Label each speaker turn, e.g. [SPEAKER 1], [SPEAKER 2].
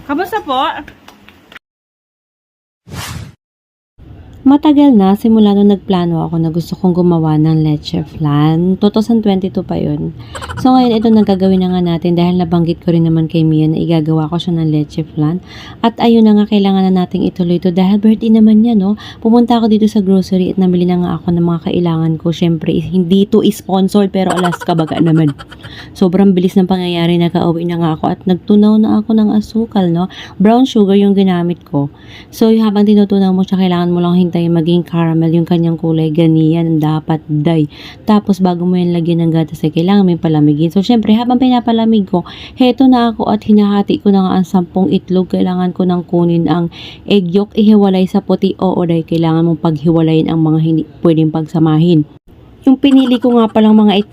[SPEAKER 1] Kamusta po?
[SPEAKER 2] Matagal na, simula nung nagplano ako na gusto kong gumawa ng leche flan. 2022 pa yun. So ngayon ito nagagawin na nga natin dahil nabanggit ko rin naman kay Mia na igagawa ko siya ng leche flan. At ayun na nga, kailangan na nating ituloy ito dahil birthday naman niya, no? Pumunta ako dito sa grocery at namili na nga ako ng mga kailangan ko. Syempre, hindi ito sponsored pero alas kabaga naman. Sobrang bilis ng pangyayari, nakauwi na nga ako at nagtunaw na ako ng asukal, no? Brown sugar yung ginamit ko. So habang tinutunaw mo siya, kailangan mo lang hintayin maging caramel yung kanyang kulay, ganyan dapat day. Tapos bago mo yan lagyan ng gatas ay kailangan mo yung palamigin. So syempre habang pinapalamig ko, heto na ako at hinahati ko na nga ang 10 itlog. Kailangan ko nang kunin ang egg yolk, ihiwalay sa puti o oray. Kailangan mong paghiwalayin ang mga hindi pwedeng pagsamahin. Yung pinili ko nga palang mga itlog